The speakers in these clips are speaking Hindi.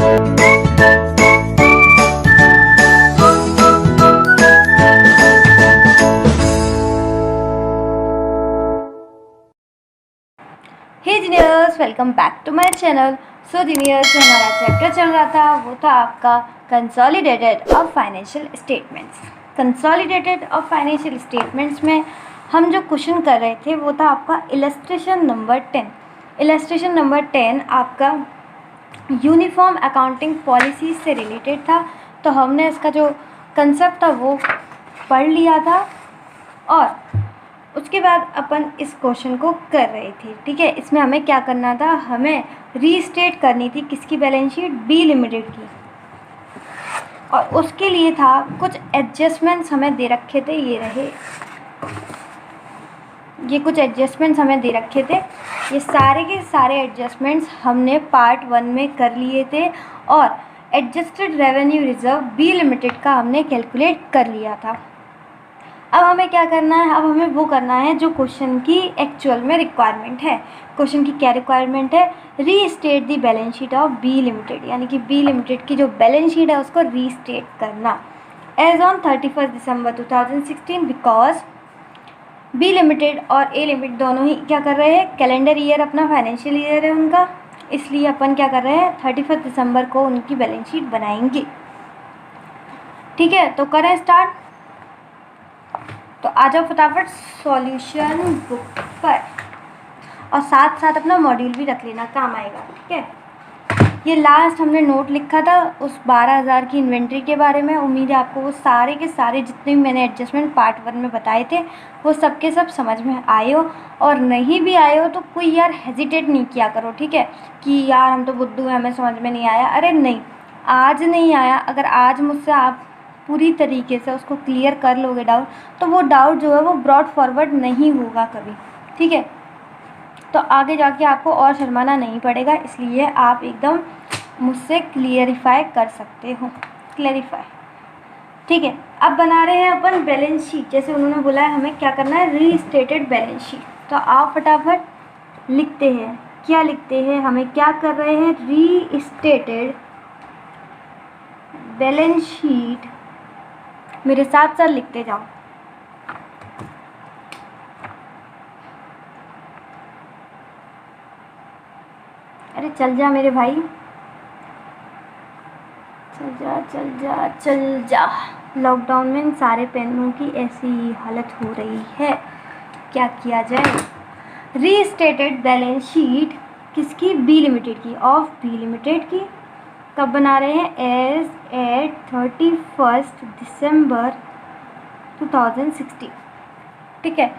Hey geniuses, welcome back to my channel. So geniuses, जो हमारा चैप्टर चल रहा था वो था आपका consolidated of financial statements. Consolidated of financial statements में हम जो क्वेश्चन कर रहे थे वो था आपका इलस्ट्रेशन नंबर 10। इलस्ट्रेशन नंबर 10 आपका यूनिफॉर्म अकाउंटिंग पॉलिसी से रिलेटेड था। तो हमने इसका जो कंसेप्ट था वो पढ़ लिया था और उसके बाद अपन इस क्वेश्चन को कर रहे थे। ठीक है, इसमें हमें क्या करना था, हमें रीस्टेट करनी थी किसकी बैलेंस शीट, बी लिमिटेड की। और उसके लिए था कुछ एडजस्टमेंट्स हमें दे रखे थे, ये रहे, ये कुछ एडजस्टमेंट्स हमें दे रखे थे। ये सारे के सारे एडजस्टमेंट्स हमने पार्ट 1 में कर लिए थे और adjusted revenue reserve B limited का हमने कैलकुलेट कर लिया था। अब हमें क्या करना है, अब हमें वो करना है जो क्वेश्चन की एक्चुअल में रिक्वायरमेंट है। क्वेश्चन की क्या रिक्वायरमेंट है, restate the balance sheet of B limited, यानी कि बी लिमिटेड की जो बैलेंस शीट है उसको रीस्टेट करना as on 31 December 2016, because B limited और ए लिमिटेड दोनों ही क्या कर रहे हैं, कैलेंडर ईयर अपना फाइनेंशियल ईयर है उनका, इसलिए अपन क्या कर रहे हैं 31 दिसंबर को उनकी बैलेंस शीट बनाएंगे। ठीक है, तो करें स्टार्ट। तो आ जाओ फटाफट सॉल्यूशन बुक पर और साथ साथ अपना मॉड्यूल भी रख लेना, काम आएगा। ठीक है, ये लास्ट हमने नोट लिखा था उस 12,000 की इन्वेंट्री के बारे में। उम्मीद है आपको वो सारे के सारे जितने भी मैंने एडजस्टमेंट पार्ट 1 में बताए थे वो सब के सब समझ में आए हो, और नहीं भी आए हो तो कोई यार हेजिटेट नहीं किया करो। ठीक है, कि यार हम तो बुद्धू हैं, हमें समझ में नहीं आया। अरे नहीं, आज नहीं आया, अगर आज मुझसे आप पूरी तरीके से उसको क्लियर कर लोगे डाउट, तो वो डाउट जो है वो ब्रॉड फॉरवर्ड नहीं होगा कभी। ठीक है, तो आगे जाके आपको और शर्माना नहीं पड़ेगा, इसलिए आप एकदम मुझसे क्लियरिफाई कर सकते हो, क्लैरिफाई। ठीक है, अब बना रहे हैं अपन बैलेंस शीट। जैसे उन्होंने बोला है हमें क्या करना है, रीस्टेटेड बैलेंस शीट। तो आप फटाफट लिखते हैं, क्या लिखते हैं, हमें क्या कर रहे हैं, रीस्टेटेड बैलेंस शीट। मेरे साथ साथ लिखते जाओ। अरे चल जा मेरे भाई, चल जा चल जा चल जा। लॉकडाउन में इन सारे पेनों की ऐसी ही हालत हो रही है, क्या किया जाए। रीस्टेटेड बैलेंस शीट किसकी, बी लिमिटेड की, ऑफ बी लिमिटेड की। कब बना रहे हैं, एज एट 31 दिसंबर 2016। ठीक है,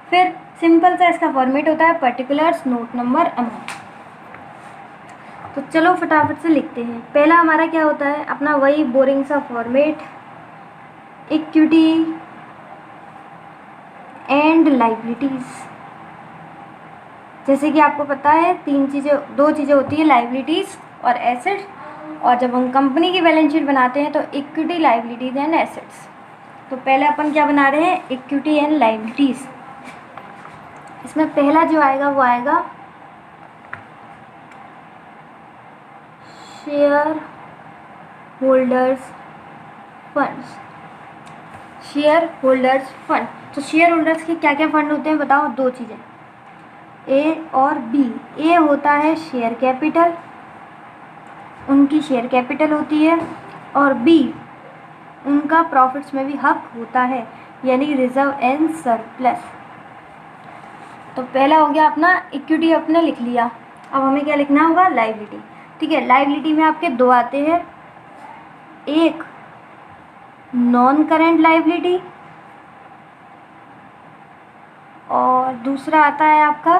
फिर सिंपल सा इसका फॉर्मेट होता है पर्टिकुलर्स नोट नंबर अमाउंट। तो चलो फटाफट से लिखते हैं। पहला हमारा क्या होता है, अपना वही बोरिंग सा फॉर्मेट, इक्विटी एंड लाइबिलिटीज़। जैसे कि आपको पता है दो चीज़ें होती है, लाइबिलिटीज़ और एसेट्स। और जब हम कंपनी की बैलेंस शीट बनाते हैं तो इक्विटी, लाइबिलिटीज़ एंड एसेट्स। तो पहले अपन क्या बना रहे हैं, इक्विटी एंड लाइबिलिटीज़। इसमें पहला जो आएगा वो आएगा share holders funds. Share holders fund, तो शेयर होल्डर्स के क्या क्या फंड होते हैं बताओ, दो चीज़ें, ए और बी। ए होता है शेयर कैपिटल, उनकी शेयर कैपिटल होती है, और बी उनका प्रॉफिट्स में भी हक होता है, यानी रिजर्व एंड सरप्लस। तो पहला हो गया अपना इक्विटी, अपने लिख लिया। अब हमें क्या लिखना होगा, लाइबिलिटी। ठीक है, लाइबिलिटी में आपके दो आते हैं, एक नॉन करेंट लाइबिलिटी और दूसरा आता है आपका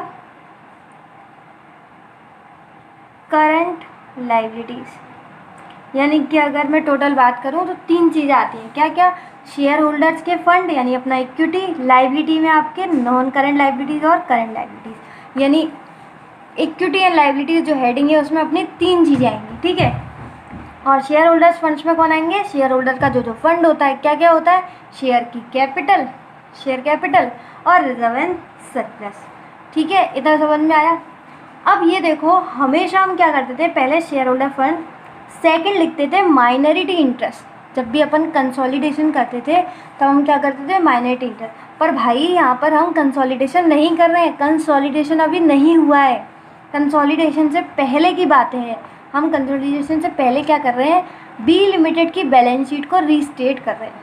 करंट लाइबिलिटीज़। यानी कि अगर मैं टोटल बात करूं तो तीन चीज़ें आती हैं, क्या क्या, शेयर होल्डर्स के फंड यानी अपना इक्विटी, लाइबिलिटी में आपके नॉन करेंट लाइबिलिटीज़ और करंट लाइबिलिटीज़। यानी इक्विटी एंड लाइबिलिटीज़ जो हेडिंग है उसमें अपनी तीन चीज़ें आएंगी। ठीक है, और शेयर होल्डर्स फंड्स में कौन आएंगे, शेयर होल्डर का जो फंड होता है, क्या क्या होता है, शेयर की कैपिटल, शेयर कैपिटल और रिजर्व एंड सरप्लस। ठीक है, इतना समझ में आया। अब ये देखो, हमेशा हम क्या करते थे, पहले शेयर होल्डर फंड सेकंड लिखते थे माइनॉरिटी इंटरेस्ट। जब भी अपन कंसोलिडेशन करते थे तब हम क्या करते थे, माइनॉरिटी इंटरेस्ट। पर भाई यहाँ पर हम कंसोलिडेशन नहीं कर रहे हैं, कंसोलिडेशन अभी नहीं हुआ है, कंसोलिडेशन से पहले की बातें हैं। हम कंसोलिडेशन से पहले क्या कर रहे हैं, बी लिमिटेड की बैलेंस शीट को रीस्टेट कर रहे हैं।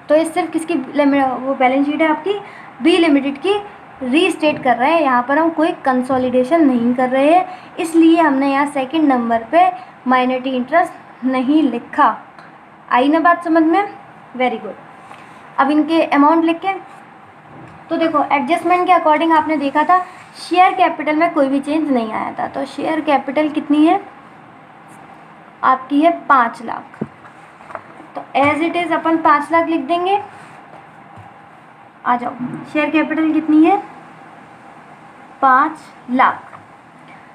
तो ये सिर्फ किसकी वो बैलेंस शीट है आपकी, बी लिमिटेड की रीस्टेट कर रहे हैं। यहाँ पर हम कोई कंसोलिडेशन नहीं कर रहे हैं, इसलिए हमने यहाँ सेकंड नंबर पे माइनॉरिटी इंटरेस्ट नहीं लिखा। आई ना बात समझ में? Very good. अब इनके अमाउंट लिख के, तो देखो एडजस्टमेंट के अकॉर्डिंग आपने देखा था शेयर कैपिटल में कोई भी चेंज नहीं आया था। तो शेयर कैपिटल कितनी है आपकी, है 5 लाख। तो एज इट इज़ अपन 5 लाख लिख देंगे। आ जाओ, शेयर कैपिटल कितनी है, 5 लाख।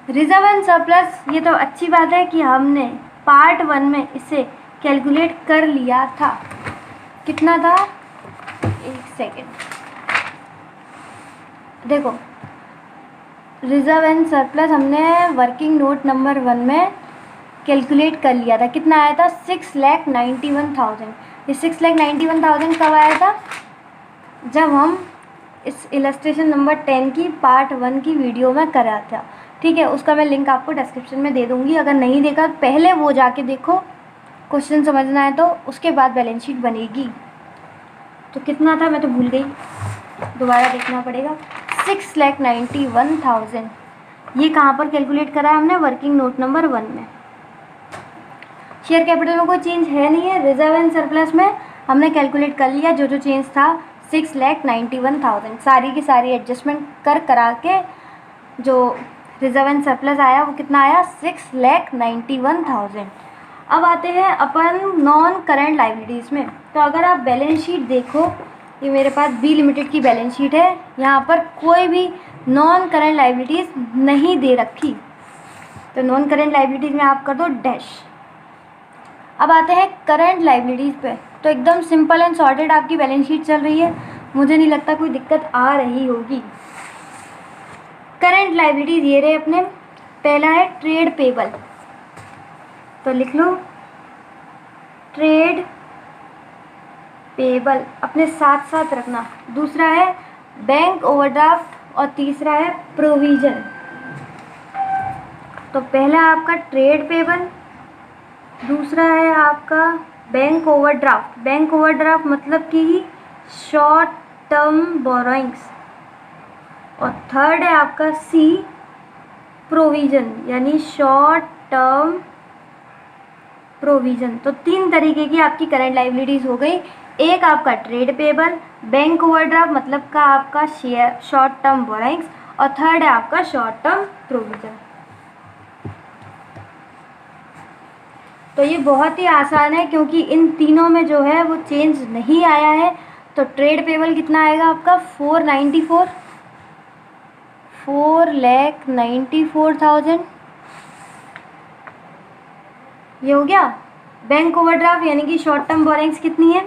रिजर्व एंड सरप्लस, ये तो अच्छी बात है कि हमने पार्ट 1 में इसे कैलकुलेट कर लिया था। कितना था, एक सेकेंड, देखो रिजर्व एंड सरप्लस हमने वर्किंग नोट नंबर 1 में कैलकुलेट कर लिया था। कितना आया था, 6,91,000। ये 6,91,000 कब आया था, जब हम इस इलस्ट्रेशन नंबर 10 की पार्ट 1 की वीडियो में करा था। ठीक है, उसका मैं लिंक आपको डिस्क्रिप्शन में दे दूँगी। अगर नहीं देखा पहले वो जाके देखो, क्वेश्चन समझना है तो उसके बाद बैलेंस शीट बनेगी। तो कितना था मैं तो भूल गई, दोबारा देखना पड़ेगा। 6,91,000 ये कहाँ पर कैलकुलेट करा है हमने, वर्किंग नोट नंबर 1 में। शेयर कैपिटल में कोई चेंज है नहीं है, रिजर्व एंड सरप्लस में हमने कैलकुलेट कर लिया जो चेंज था 6,91,000। सारी की सारी एडजस्टमेंट करा के जो रिजर्व एंड सरप्लस आया वो कितना आया, 6,91,000। अब आते हैं अपन नॉन करंट लाइबिलिटीज़ में। तो अगर आप बैलेंस शीट देखो, ये मेरे पास बी लिमिटेड की बैलेंस शीट है, यहाँ पर कोई भी नॉन करंट लाइबिलिटीज़ नहीं दे रखी। तो नॉन करंट लाइबिलिटीज़ में आप कर दो डैश। अब आते हैं करंट लाइबिलिटीज़ पे। तो एकदम सिंपल एंड सॉर्टेड आपकी बैलेंस शीट चल रही है, मुझे नहीं लगता कोई दिक्कत आ रही होगी। करंट लाइबिलिटीज़ ये रहे अपने, पहला है ट्रेड पेबल, तो लिख लो ट्रेड पेबल अपने साथ साथ रखना। दूसरा है बैंक ओवरड्राफ्ट और तीसरा है प्रोविज़न। तो पहला आपका ट्रेड पेबल, दूसरा है आपका बैंक ओवरड्राफ्ट। बैंक ओवरड्राफ्ट मतलब कि शॉर्ट टर्म बोरोइंग्स। और थर्ड है आपका सी प्रोविज़न, यानी शॉर्ट टर्म प्रोविज़न। तो 3 तरीके की आपकी करंट लाइबिलिटीज़ हो गई। एक आपका ट्रेड पेबल, बैंक ओवरड्राफ्ट मतलब का आपका शेयर शॉर्ट टर्म बोरोइंग्स, और थर्ड है आपका शॉर्ट टर्म प्रोविज़न। तो ये बहुत ही आसान है क्योंकि इन तीनों में जो है वो चेंज नहीं आया है। तो ट्रेड पेबल कितना आएगा आपका, 4,94,000 ये हो गया। बैंक ओवरड्राफ्ट यानी कि शॉर्ट टर्म बोरिंग्स कितनी है,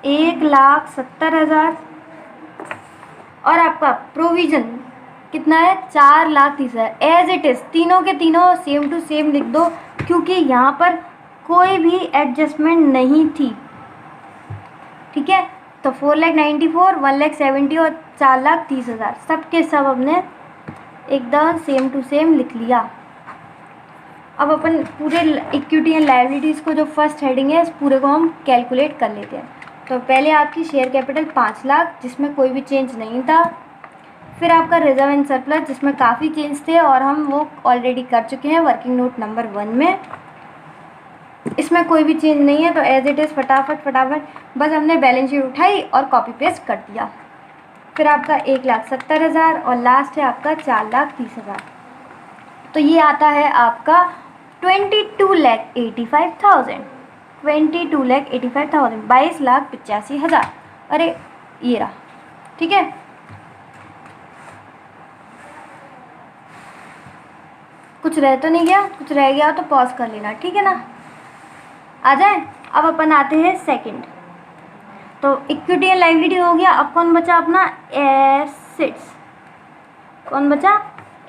1,70,000। और आपका प्रोविज़न कितना है, 4,30,000। एज इट इज़ तीनों के तीनों सेम टू सेम लिख दो, क्योंकि यहाँ पर कोई भी एडजस्टमेंट नहीं थी। ठीक है, तो 4,94,000, 1,70,000 और 4,30,000 सब के सब हमने एकदम सेम टू सेम लिख लिया। अब अपन पूरे इक्विटी एंड लायबिलिटीज़ को जो फर्स्ट हेडिंग है इस पूरे को हम कैलकुलेट कर लेते हैं। तो पहले आपकी शेयर कैपिटल 5 लाख जिसमें कोई भी चेंज नहीं था। फिर आपका रिजर्व एंड सरप्लस जिसमें काफ़ी चेंज थे और हम वो ऑलरेडी कर चुके हैं वर्किंग नोट नंबर 1 में। इसमें कोई भी चेंज नहीं है, तो एज इट इज़ फटाफट बस हमने बैलेंस शीट उठाई और कॉपी पेस्ट कर दिया। फिर आपका 1,70,000 और लास्ट है आपका 4,30,000। तो ये आता है आपका 22,85,000, 22,85,000, 22,85,000। अरे ये रहा, ठीक है। कुछ रह तो नहीं गया, कुछ रह गया तो पॉज कर लेना, ठीक है ना। आ जाए, अब अपन आते हैं सेकंड। तो इक्विटी एंड लायबिलिटी हो गया। अब कौन बचा अपना, एसेट्स। कौन बचा,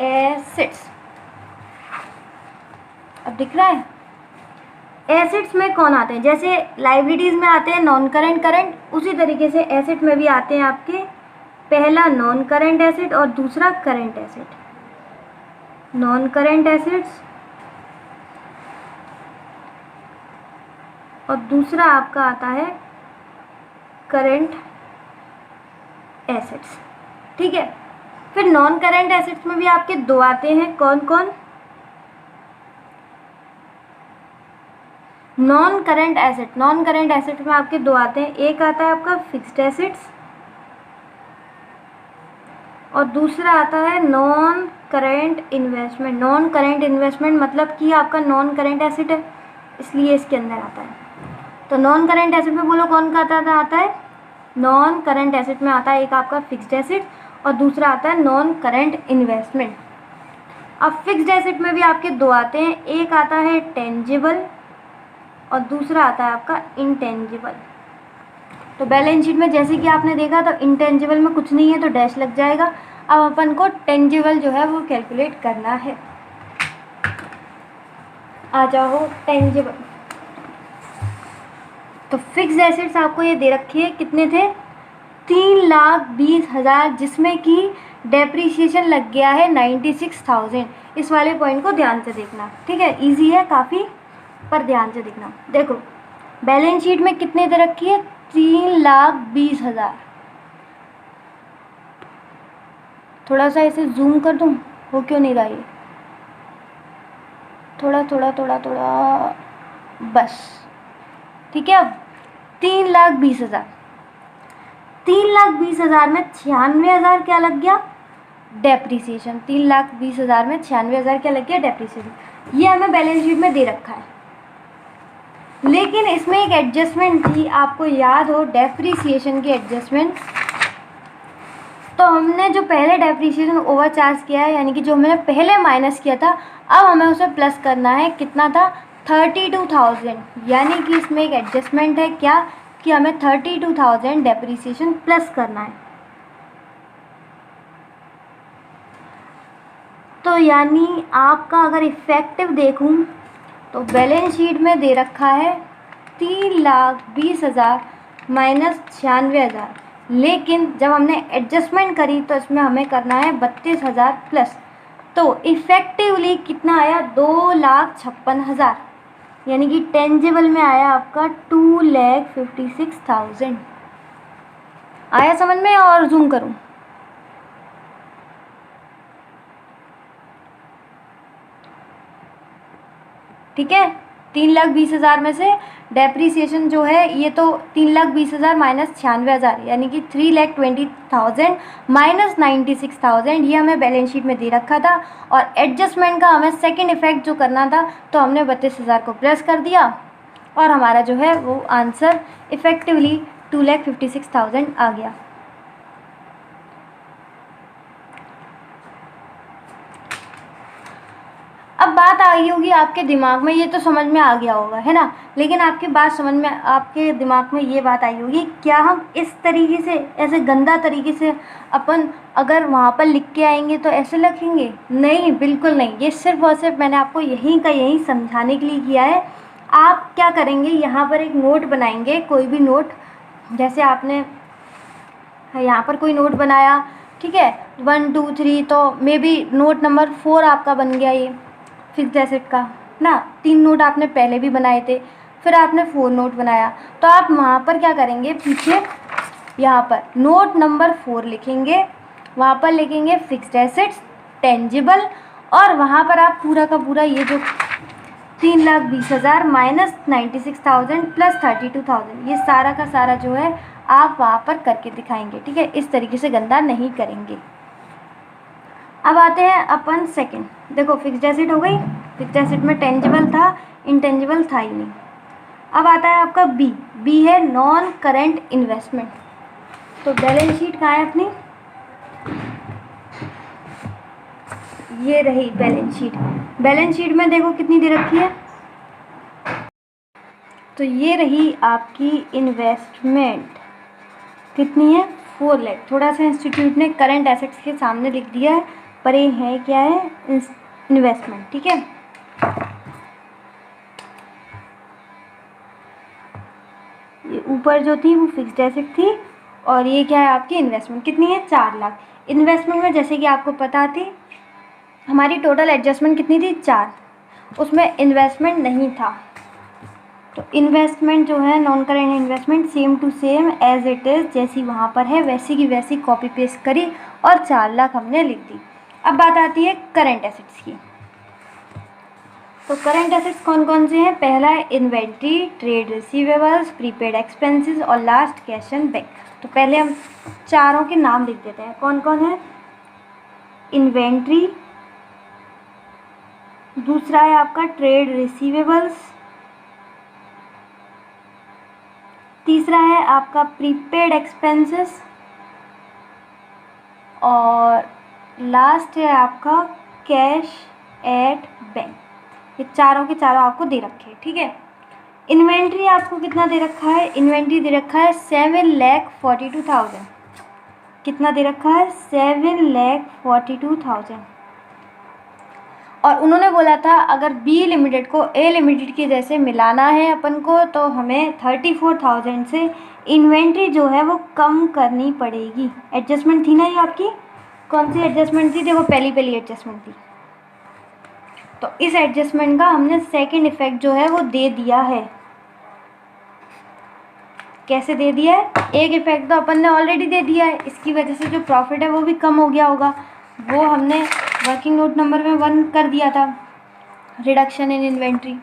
एसेट्स। अब दिख रहा है। एसेट्स में कौन आते हैं, जैसे लाइबिलिटीज़ में आते हैं नॉन करंट करंट, उसी तरीके से एसेट में भी आते हैं आपके पहला नॉन करंट एसेट और दूसरा current asset. Non current assets और दूसरा आपका आता है करंट एसेट्स। ठीक है, फिर नॉन करंट एसेट्स में भी आपके दो आते हैं, कौन कौन? Non current asset, non current asset में आपके दो आते हैं, एक आता है आपका फिक्स्ड एसेट्स और दूसरा आता है non current investment. Non current investment मतलब कि आपका नॉन करंट एसेट है, इसलिए इसके अंदर आता है। तो नॉन करंट एसेट में बोलो कौन का आता है? नॉन करंट एसेट में आता है एक आपका फिक्स्ड एसेट और दूसरा आता है नॉन करंट इन्वेस्टमेंट। अब फिक्स्ड एसेट में भी आपके दो आते हैं, एक आता है टेंजिबल और दूसरा आता है आपका इंटेंजिबल। तो बैलेंस शीट में जैसे कि आपने देखा तो इंटेंजिबल में कुछ नहीं है तो डैश लग जाएगा। अब अपन को टेंजिबल जो है वो कैलकुलेट करना है। आ जाओ टेंजिबल। तो फिक्स्ड एसेट्स आपको ये दे रखी है, कितने थे? 3,20,000, जिसमें कि डेप्रीशिएशन लग गया है 96,000। इस वाले पॉइंट को ध्यान से देखना, ठीक है, इजी है काफ़ी, पर ध्यान से देखना। देखो बैलेंस शीट में कितने दे रखी है? 3,20,000। थोड़ा सा इसे जूम कर दूँ, हो क्यों नहीं रहा ये? थोड़ा थोड़ा थोड़ा थोड़ा, बस ठीक है। अब 3,20,000, 3,20,000 में 96,000 क्या लग गया? डेप्रीसिएशन। 3,20,000 में 96,000 क्या लग गया? डेप्रीसिएशन। ये हमें बैलेंस शीट में दे रखा है, लेकिन इसमें एक एडजस्टमेंट थी, आपको याद हो, डेप्रीसिएशन की एडजस्टमेंट। तो हमने जो पहले डेप्रीसिएशन ओवरचार्ज किया है, यानी कि जो हमने पहले माइनस किया था, अब हमें उसे प्लस करना है। कितना था? 32,000। यानी कि इसमें एक एडजस्टमेंट है क्या, कि हमें 32,000 डेप्रीसिएशन प्लस करना है। तो यानी आपका अगर इफेक्टिव देखूं तो बैलेंस शीट में दे रखा है 3,20,000 माइनस 96,000, लेकिन जब हमने एडजस्टमेंट करी तो इसमें हमें करना है 32,000 प्लस। तो इफ़ेक्टिवली कितना आया? 2,56,000। यानी कि टेंजिबल में आया आपका 2,56,000। आया समझ में? और जूम करूं? ठीक है, 3,20,000 में से डेप्रीसिएशन जो है ये तो 3,20,000 माइनस 96,000, यानी कि 3,20,000 माइनस 96,000, ये हमें बैलेंस शीट में दे रखा था। और एडजस्टमेंट का हमें सेकंड इफेक्ट जो करना था, तो हमने 32,000 को प्लस कर दिया और हमारा जो है वो आंसर इफेक्टिवली 2,56,000 आ गया। अब बात आ गई होगी आपके दिमाग में, ये तो समझ में आ गया होगा, है ना, लेकिन आपके दिमाग में ये बात आई होगी, क्या हम इस तरीके से, ऐसे गंदा तरीके से अपन अगर वहाँ पर लिख के आएंगे तो ऐसे लिखेंगे? नहीं, बिल्कुल नहीं। ये सिर्फ और सिर्फ मैंने आपको यहीं समझाने के लिए किया है। आप क्या करेंगे, यहाँ पर एक नोट बनाएंगे, कोई भी नोट, जैसे आपने यहाँ पर कोई नोट बनाया, ठीक है, 1 2 3, तो मे बी नोट नंबर 4 आपका बन गया ये फिक्स्ड एसेट का ना। 3 नोट आपने पहले भी बनाए थे, फिर आपने 4 नोट बनाया, तो आप वहाँ पर क्या करेंगे, पीछे यहाँ पर नोट नंबर 4 लिखेंगे, वहाँ पर लिखेंगे फिक्स्ड एसेट्स टेंजिबल, और वहाँ पर आप पूरा का पूरा ये जो 3,20,000 माइनस 96,000 प्लस 32,000, ये सारा का सारा जो है आप वहाँ पर करके दिखाएंगे, ठीक है। इस तरीके से गंदा नहीं करेंगे। अब आते हैं अपन सेकंड। देखो फिक्स्ड एसेट हो गई, फिक्स्ड एसेट में टेंजिबल था, इंटेंजिबल था ही नहीं। अब आता है आपका बी है नॉन करंट इन्वेस्टमेंट। तो बैलेंस शीट कहाँ है अपनी? ये रही बैलेंस शीट। बैलेंस शीट में देखो कितनी दे रखी है, तो ये रही आपकी इन्वेस्टमेंट, कितनी है? 4 लाख। थोड़ा सा इंस्टीट्यूट ने करंट एसेट्स के सामने लिख दिया है, पर ये है क्या है? इन्वेस्टमेंट, ठीक है। ऊपर जो थी वो फिक्स्ड एसेट थी और ये क्या है आपकी इन्वेस्टमेंट कितनी है 4 लाख। इन्वेस्टमेंट में जैसे कि आपको पता थी हमारी टोटल एडजस्टमेंट कितनी थी 4, उसमें इन्वेस्टमेंट नहीं था। तो इन्वेस्टमेंट जो है non current investment same to same as it is जैसी वहाँ पर है वैसी की वैसी कॉपी पेस्ट करी और 4 लाख हमने लिख दी। अब बात आती है करेंट एसेट्स की। तो करेंट एसेट्स कौन कौन से हैं? पहला है inventory, trade receivables, prepaid expenses और लास्ट कैश एंड बैंक। तो पहले हम चारों के नाम लिख देते हैं कौन कौन है। इन्वेंट्री, दूसरा है आपका ट्रेड रिसीवेबल्स, तीसरा है आपका प्रीपेड एक्सपेंसेस और लास्ट है आपका कैश एट बैंक। ये चारों के चारों आपको दे रखे हैं, ठीक है। इन्वेंट्री आपको कितना दे रखा है? इन्वेंट्री दे रखा है 7,42,000। कितना दे रखा है? 7,42,000। और उन्होंने बोला था अगर बी लिमिटेड को ए लिमिटेड के जैसे मिलाना है अपन को तो हमें 34,000 से इन्वेंट्री जो है वो कम करनी पड़ेगी। एडजस्टमेंट थी ना ये आपकी, कौन सी एडजस्टमेंट थी? देखो पहली एडजस्टमेंट थी। तो इस एडजस्टमेंट का हमने सेकंड इफेक्ट जो है वो दे दिया है। कैसे दे दिया है? एक इफेक्ट तो अपन ने ऑलरेडी दे दिया है, इसकी वजह से जो प्रॉफिट है वो भी कम हो गया होगा, वो हमने वर्किंग नोट नंबर में 1 कर दिया था, रिडक्शन इन इन्वेंट्री।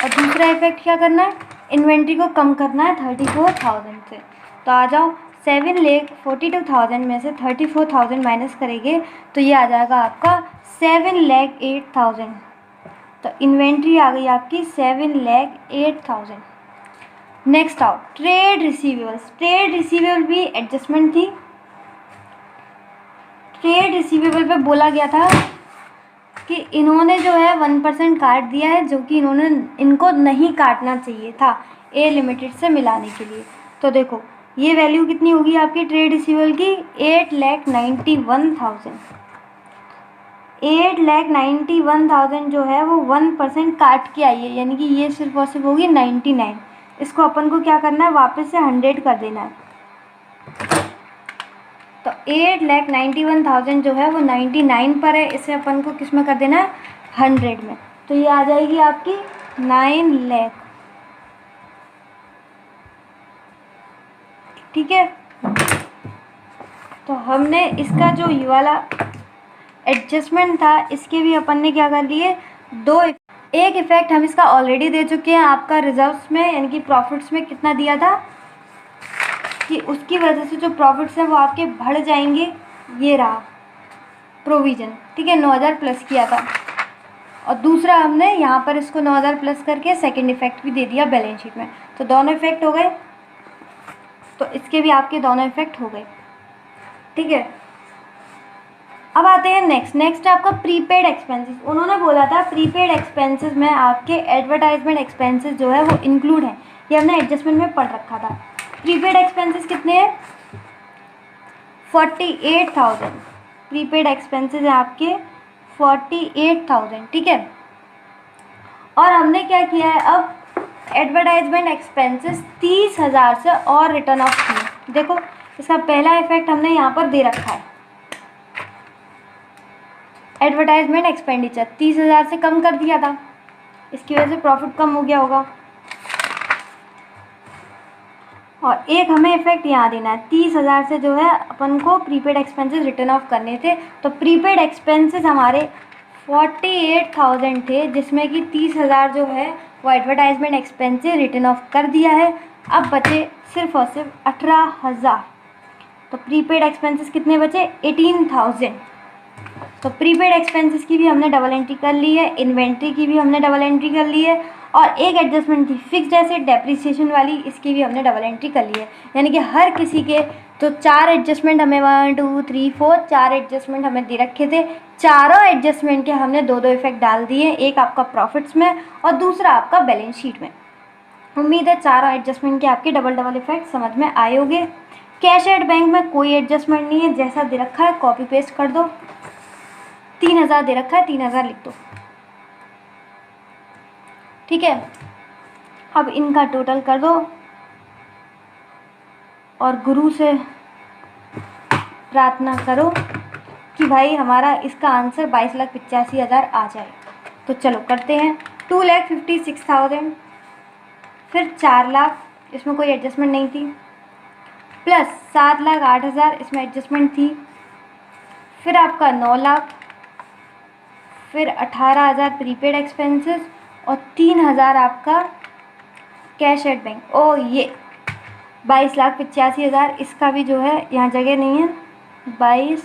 और दूसरा इफेक्ट क्या करना है? इन्वेंट्री को कम करना है 34,000 से। तो आ जाओ 7,42,000 में से 34,000 माइनस करेंगे तो ये आ जाएगा आपका 7,08,000। तो इन्वेंट्री आ गई आपकी 7,08,000। नेक्स्ट आओ ट्रेड रिसीवेबल्स। ट्रेड रिसीवेबल भी एडजस्टमेंट थी। ट्रेड रिसीवेबल पे बोला गया था कि इन्होंने जो है 1% काट दिया है जो कि इनको नहीं काटना चाहिए था ए लिमिटेड से मिलाने के लिए। तो देखो ये वैल्यू कितनी होगी आपकी ट्रेड रिसीवेबल की? 8,91,000। 8,91,000 जो है वो 1% काट के आई है, यानी कि ये सिर्फ और सिर्फ होगी 99। इसको अपन को क्या करना है? वापस से 100 कर देना है। तो 8,91,000 जो है वो 99 पर है, इसे अपन को किस में कर देना है? 100 में। तो ये आ जाएगी आपकी 9 लाख, ठीक है। तो हमने इसका जो ये वाला एडजस्टमेंट था इसके भी अपन ने क्या कर लिए? एक इफेक्ट हम इसका ऑलरेडी दे चुके हैं आपका रिजर्व्स में, यानी कि प्रॉफिट्स में कितना दिया था कि उसकी वजह से जो प्रॉफिट्स हैं वो आपके बढ़ जाएंगे। ये रहा प्रोविज़न, ठीक है, 9,000 प्लस किया था। और दूसरा हमने यहाँ पर इसको 9,000 प्लस करके सेकंड इफेक्ट भी दे दिया बैलेंस शीट में। तो दोनों इफेक्ट हो गए, तो इसके भी आपके दोनों इफेक्ट हो गए, ठीक है। अब आते हैं नेक्स्ट आपका प्रीपेड एक्सपेंसेस। उन्होंने बोला था प्रीपेड एक्सपेंसेस में आपके एडवर्टाइजमेंट एक्सपेंसेस जो है वो इंक्लूड है, ये हमने एडजस्टमेंट में पढ़ रखा था। प्रीपेड एक्सपेंसेस कितने हैं? 48,000। प्रीपेड एक्सपेंसेस हैं आपके 48,000, ठीक है। और हमने क्या किया है अब? एडवर्टाइजमेंट एक्सपेंसेस 30,000 से और रिटर्न ऑफ किए। देखो इसका पहला इफेक्ट हमने यहाँ पर दे रखा है, एडवर्टाइजमेंट एक्सपेंडिचर 30,000 से कम कर दिया था, इसकी वजह से प्रॉफिट कम हो गया होगा। और एक हमें इफेक्ट यहाँ देना है, 30,000 से जो है अपन को प्रीपेड एक्सपेंसेस रिटर्न ऑफ करने थे। तो प्रीपेड एक्सपेंसेस हमारे 48,000 थे, जिसमें कि 30,000 जो है वो एडवर्टाइजमेंट एक्सपेंसेस रिटर्न ऑफ कर दिया है। अब बचे सिर्फ और सिर्फ 18,000। तो प्रीपेड एक्सपेंसेस कितने बचे? 18,000। तो प्रीपेड एक्सपेंसेस की भी हमने डबल एंट्री कर ली है, इन्वेंट्री की भी हमने डबल एंट्री कर ली है, और एक एडजस्टमेंट थी फिक्स्ड एसेट डेप्रिसिएशन वाली, इसकी भी हमने डबल एंट्री कर ली है। यानी कि हर किसी के तो 4 एडजस्टमेंट हमें 1 2 3 4 4 एडजस्टमेंट हमें दे रखे थे। चारों एडजस्टमेंट के हमने 2-2 इफेक्ट डाल दिए, एक आपका प्रॉफिट्स में और दूसरा आपका बैलेंस शीट में। उम्मीद है चारों एडजस्टमेंट के आपके डबल इफेक्ट समझ में आए होंगे। कैश एट बैंक में कोई एडजस्टमेंट नहीं है, जैसा दे रखा है कॉपी पेस्ट कर दो। 3,000 दे रखा है, 3,000 लिख दो, ठीक है। अब इनका टोटल कर दो, और गुरु से प्रार्थना करो कि भाई हमारा इसका आंसर 22,85,000 आ जाए। तो चलो करते हैं। 2,56,000, फिर 4 लाख, इसमें कोई एडजस्टमेंट नहीं थी, प्लस 7,08,000 इसमें एडजस्टमेंट थी, फिर आपका 9 लाख, फिर 18,000 प्रीपेड एक्सपेंसेस और 3,000 आपका कैश एट बैंक। ओ ये 22,85,000, इसका भी जो है यहाँ जगह नहीं है। 22,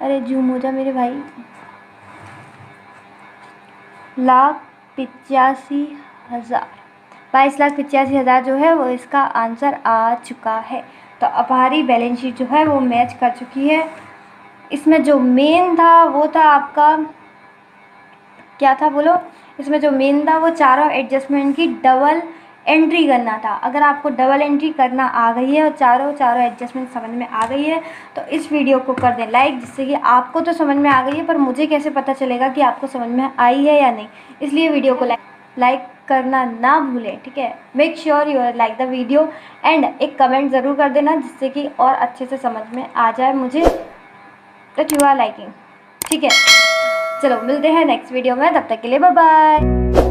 अरे जूम हो जा मेरे भाई, 22,85,000, 22,85,000 जो है वो इसका आंसर आ चुका है। तो अब हमारी बैलेंस शीट जो है वो मैच कर चुकी है। इसमें जो मेन था वो था आपका, क्या था बोलो, इसमें जो मेन था वो चारों एडजस्टमेंट की डबल एंट्री करना था। अगर आपको डबल एंट्री करना आ गई है और चारों एडजस्टमेंट समझ में आ गई है तो इस वीडियो को कर दें लाइक, जिससे कि आपको तो समझ में आ गई है पर मुझे कैसे पता चलेगा कि आपको समझ में आई है या नहीं। इसलिए वीडियो को लाइक करना ना भूलें, ठीक है। Make sure you like the video and एक कमेंट ज़रूर कर देना, जिससे कि और अच्छे से समझ में आ जाए मुझे दैट यू आर लाइकिंग, ठीक है। चलो मिलते हैं नेक्स्ट वीडियो में, तब तक के लिए बाय बाय।